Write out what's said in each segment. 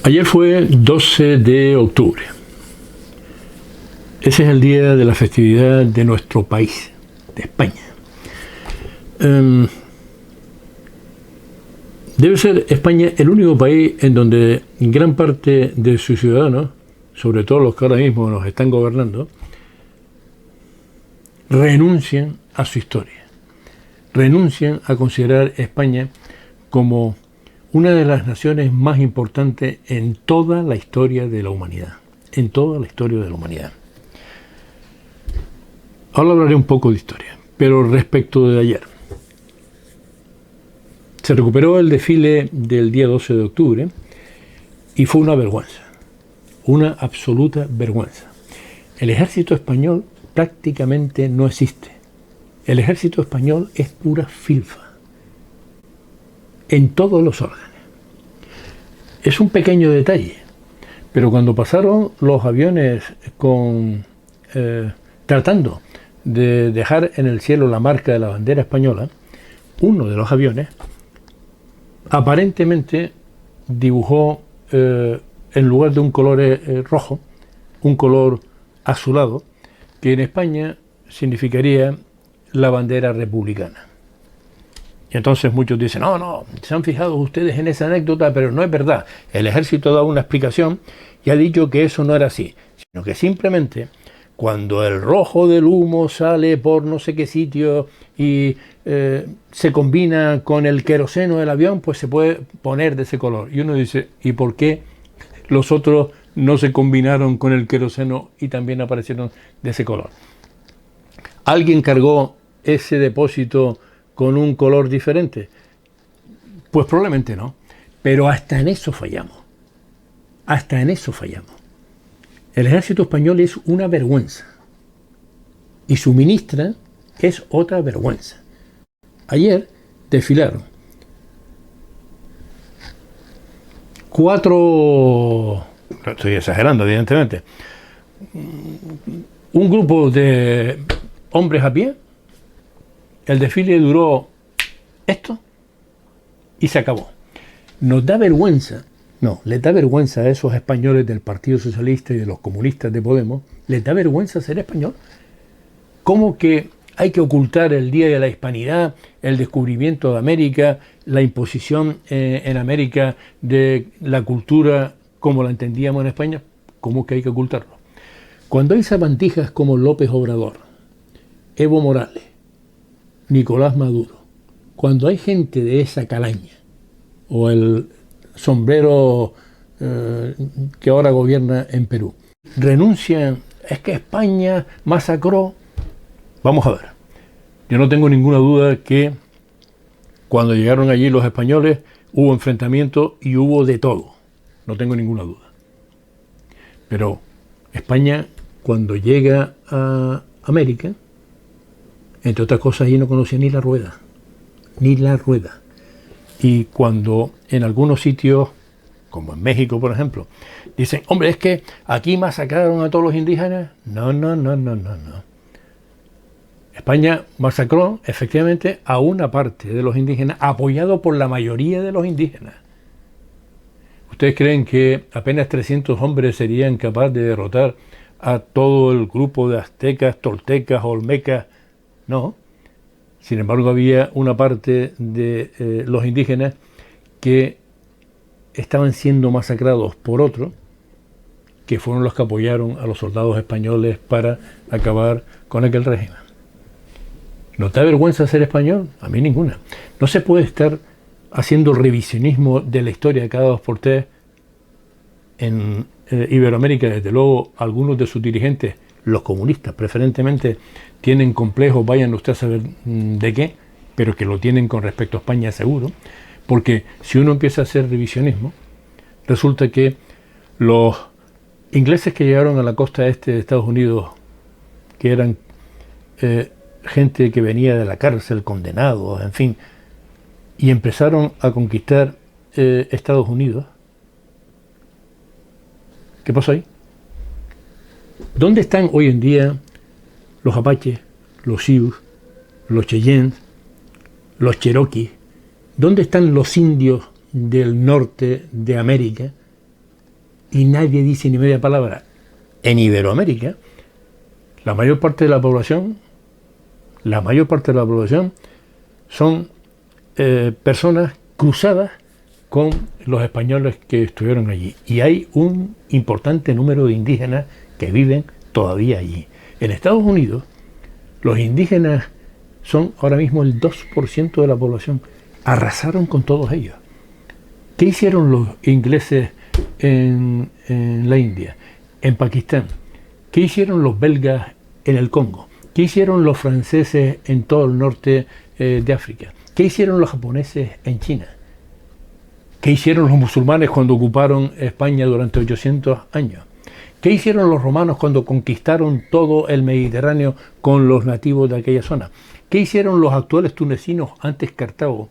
Ayer fue 12 de octubre. Ese es el día de la festividad de nuestro país, de España. Debe ser España el único país en donde gran parte de sus ciudadanos, sobre todo los que ahora mismo nos están gobernando, renuncian a su historia, renuncian a considerar España como una de las naciones más importantes en toda la historia de la humanidad, en toda la historia de la humanidad. Ahora hablaré un poco de historia, pero respecto de ayer. Se recuperó el desfile del día 12 de octubre y fue una vergüenza, una absoluta vergüenza. El ejército español prácticamente no existe. El ejército español es pura filfa, en todos los órdenes. Es un pequeño detalle, pero cuando pasaron los aviones tratando de dejar en el cielo la marca de la bandera española, uno de los aviones aparentemente dibujó en lugar de un color rojo, un color azulado, que en España significaría la bandera republicana. Y entonces muchos dicen, no, se han fijado ustedes en esa anécdota, pero no es verdad. El ejército ha dado una explicación y ha dicho que eso no era así, sino que simplemente cuando el rojo del humo sale por no sé qué sitio y se combina con el queroseno del avión, pues se puede poner de ese color. Y uno dice, ¿y por qué los otros no se combinaron con el queroseno y también aparecieron de ese color? ¿Alguien cargó ese depósito con un color diferente? Pues probablemente no, pero hasta en eso fallamos. Hasta en eso fallamos. El ejército español es una vergüenza y su ministra es otra vergüenza. Ayer desfilaron 4, estoy exagerando evidentemente, un grupo de hombres a pie. El desfile duró esto y se acabó. Nos da vergüenza, les da vergüenza a esos españoles del Partido Socialista y de los comunistas de Podemos, les da vergüenza ser español. ¿Cómo que hay que ocultar el Día de la Hispanidad, el descubrimiento de América, la imposición en América de la cultura como la entendíamos en España? ¿Cómo que hay que ocultarlo? Cuando hay sabandijas como López Obrador, Evo Morales, Nicolás Maduro, cuando hay gente de esa calaña, o el sombrero que ahora gobierna en Perú, renuncian, es que España masacró. Vamos a ver, yo no tengo ninguna duda que cuando llegaron allí los españoles hubo enfrentamientos y hubo de todo, no tengo ninguna duda. Pero España, cuando llega a América, entre otras cosas, allí no conocía ni la rueda. Y cuando en algunos sitios, como en México, por ejemplo, dicen, hombre, es que aquí masacraron a todos los indígenas. No. España masacró, efectivamente, a una parte de los indígenas, apoyado por la mayoría de los indígenas. ¿Ustedes creen que apenas 300 hombres serían capaces de derrotar a todo el grupo de aztecas, toltecas, olmecas? No. Sin embargo, había una parte de los indígenas que estaban siendo masacrados por otros, que fueron los que apoyaron a los soldados españoles para acabar con aquel régimen. ¿No te da vergüenza ser español? A mí ninguna. No se puede estar haciendo revisionismo de la historia cada 2x3. En Iberoamérica, desde luego, algunos de sus dirigentes, los comunistas preferentemente, tienen complejos, vayan ustedes a saber de qué, pero que lo tienen con respecto a España seguro, porque si uno empieza a hacer revisionismo, resulta que los ingleses que llegaron a la costa este de Estados Unidos, que eran gente que venía de la cárcel, condenados, en fin, y empezaron a conquistar Estados Unidos, ¿qué pasó ahí? ¿Dónde están hoy en día los apaches, los sioux, los cheyennes, los cherokees? ¿Dónde están los indios del norte de América y nadie dice ni media palabra. En Iberoamérica, la mayor parte de la población son personas cruzadas con los españoles que estuvieron allí. Y hay un importante número de indígenas que viven todavía allí. En Estados Unidos, los indígenas son ahora mismo el 2% de la población. Arrasaron con todos ellos. ¿Qué hicieron los ingleses en la India, en Pakistán? ¿Qué hicieron los belgas en el Congo? ¿Qué hicieron los franceses en todo el norte de África? ¿Qué hicieron los japoneses en China? ¿Qué hicieron los musulmanes cuando ocuparon España durante 800 años? ¿Qué hicieron los romanos cuando conquistaron todo el Mediterráneo con los nativos de aquella zona? ¿Qué hicieron los actuales tunecinos antes Cartago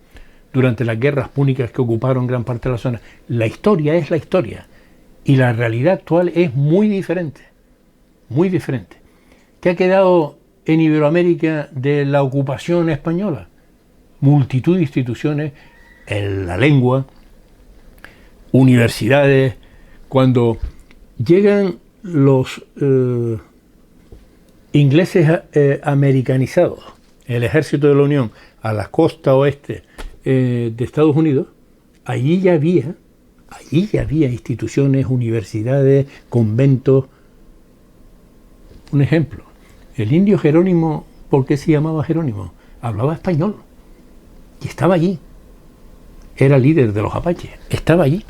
durante las guerras púnicas que ocuparon gran parte de la zona? La historia es la historia y la realidad actual es muy diferente, muy diferente. ¿Qué ha quedado en Iberoamérica de la ocupación española? Multitud de instituciones, la lengua, universidades. Cuando llegan los ingleses americanizados, el ejército de la Unión, a la costa oeste de Estados Unidos, allí ya había instituciones, universidades, conventos. Un ejemplo, el indio Jerónimo, ¿por qué se llamaba Jerónimo? Hablaba español y estaba allí. Era líder de los apaches, estaba allí.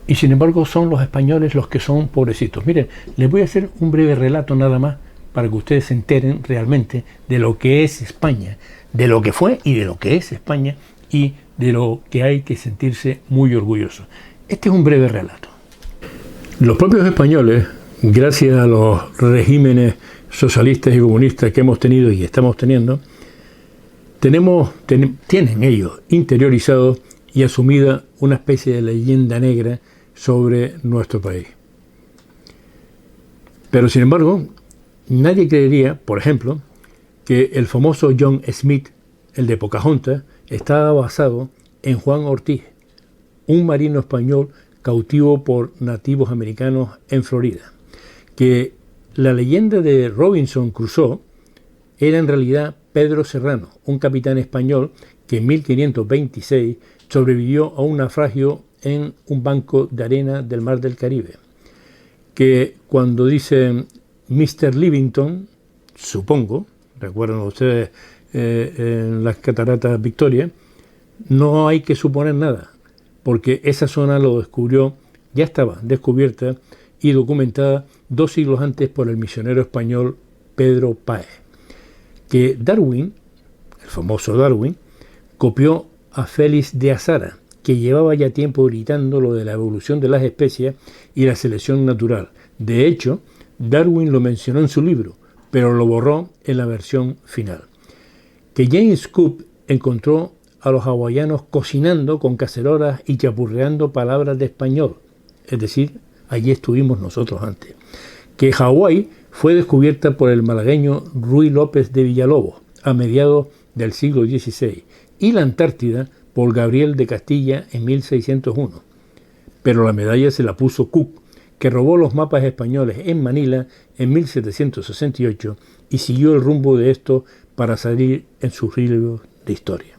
Y sin embargo son los españoles los que son pobrecitos. Miren, les voy a hacer un breve relato nada más para que ustedes se enteren realmente de lo que es España, de lo que fue y de lo que es España y de lo que hay que sentirse muy orgullosos. Este es un breve relato. Los propios españoles, gracias a los regímenes socialistas y comunistas que hemos tenido y estamos teniendo, tienen ellos interiorizado y asumida una especie de leyenda negra sobre nuestro país. Pero sin embargo, nadie creería, por ejemplo, que el famoso John Smith, el de Pocahontas, estaba basado en Juan Ortiz, un marino español cautivo por nativos americanos en Florida. Que la leyenda de Robinson Crusoe era en realidad Pedro Serrano, un capitán español que en 1526 sobrevivió a un naufragio en un banco de arena del mar del Caribe. Que cuando dice Mr. Livington, supongo, recuerdan ustedes en las cataratas Victoria, no hay que suponer nada, porque esa zona lo descubrió, ya estaba descubierta y documentada 2 siglos antes por el misionero español Pedro Páez. Que Darwin, el famoso Darwin, copió a Félix de Azara, que llevaba ya tiempo gritando lo de la evolución de las especies y la selección natural. De hecho, Darwin lo mencionó en su libro, pero lo borró en la versión final. Que James Cook encontró a los hawaianos cocinando con cacerolas y chapurreando palabras de español, es decir, allí estuvimos nosotros antes. Que Hawái fue descubierta por el malagueño Ruy López de Villalobos a mediados del siglo XVI y la Antártida por Gabriel de Castilla en 1601. Pero la medalla se la puso Cook, que robó los mapas españoles en Manila en 1768 y siguió el rumbo de esto para salir en sus libros de historia.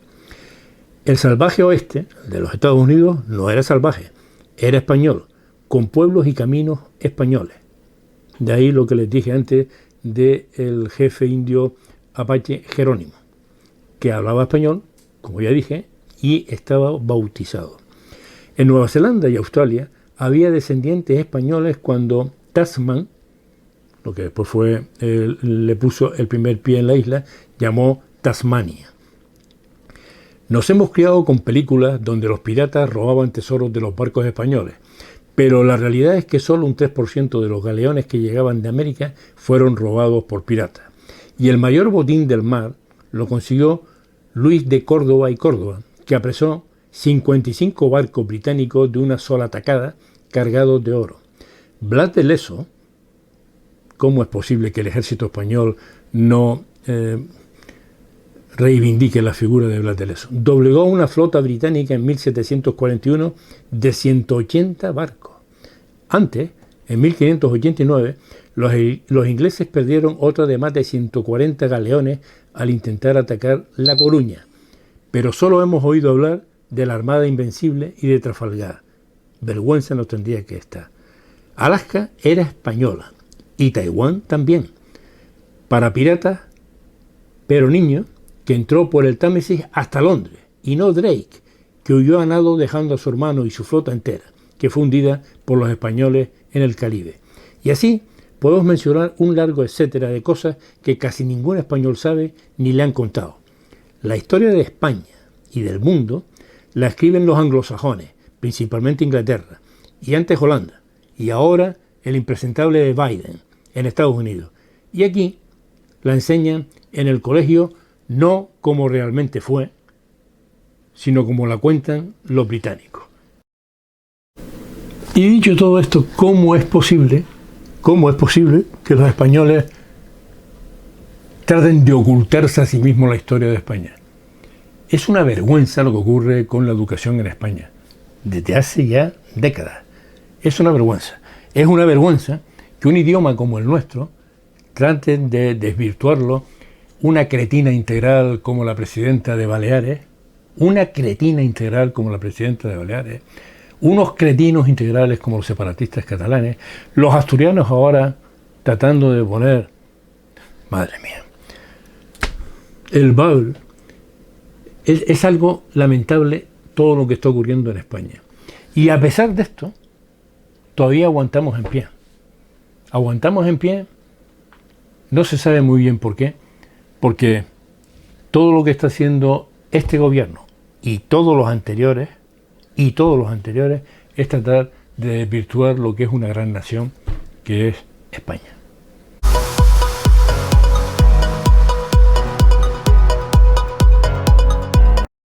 El salvaje oeste de los Estados Unidos no era salvaje, era español, con pueblos y caminos españoles. De ahí lo que les dije antes del jefe indio apache Jerónimo, que hablaba español, como ya dije, y estaba bautizado. En Nueva Zelanda y Australia había descendientes españoles cuando Tasman, lo que después le puso el primer pie en la isla, llamó Tasmania. Nos hemos criado con películas donde los piratas robaban tesoros de los barcos españoles, pero la realidad es que solo un 3% de los galeones que llegaban de América fueron robados por piratas. Y el mayor botín del mar lo consiguió Luis de Córdoba y Córdoba, que apresó 55 barcos británicos de una sola tacada cargados de oro. Blas de Leso, ¿cómo es posible que el ejército español no reivindique la figura de Blas de Lezo. Doblegó una flota británica en 1741 de 180 barcos. Antes, en 1589, los ingleses perdieron otra de más de 140 galeones al intentar atacar La Coruña. Pero solo hemos oído hablar de la Armada Invencible y de Trafalgar. Vergüenza nos tendría que estar. Alaska era española y Taiwán también. Para piratas, pero niño, que entró por el Támesis hasta Londres, y no Drake, que huyó a nado dejando a su hermano y su flota entera, que fue hundida por los españoles en el Caribe. Y así podemos mencionar un largo etcétera de cosas que casi ningún español sabe ni le han contado. La historia de España y del mundo la escriben los anglosajones, principalmente Inglaterra, y antes Holanda, y ahora el impresentable de Biden en Estados Unidos. Y aquí la enseñan en el colegio no como realmente fue, sino como la cuentan los británicos. Y dicho todo esto, ¿cómo es posible que los españoles traten de ocultarse a sí mismos la historia de España? Es una vergüenza lo que ocurre con la educación en España, desde hace ya décadas. Es una vergüenza. Es una vergüenza que un idioma como el nuestro traten de desvirtuarlo una cretina integral como la presidenta de Baleares, unos cretinos integrales como los separatistas catalanes, los asturianos ahora tratando de poner, madre mía, el Baul. Es algo lamentable todo lo que está ocurriendo en España. Y a pesar de esto, todavía aguantamos en pie. Aguantamos en pie, no se sabe muy bien por qué, porque todo lo que está haciendo este gobierno y todos los anteriores, es tratar de desvirtuar lo que es una gran nación, que es España.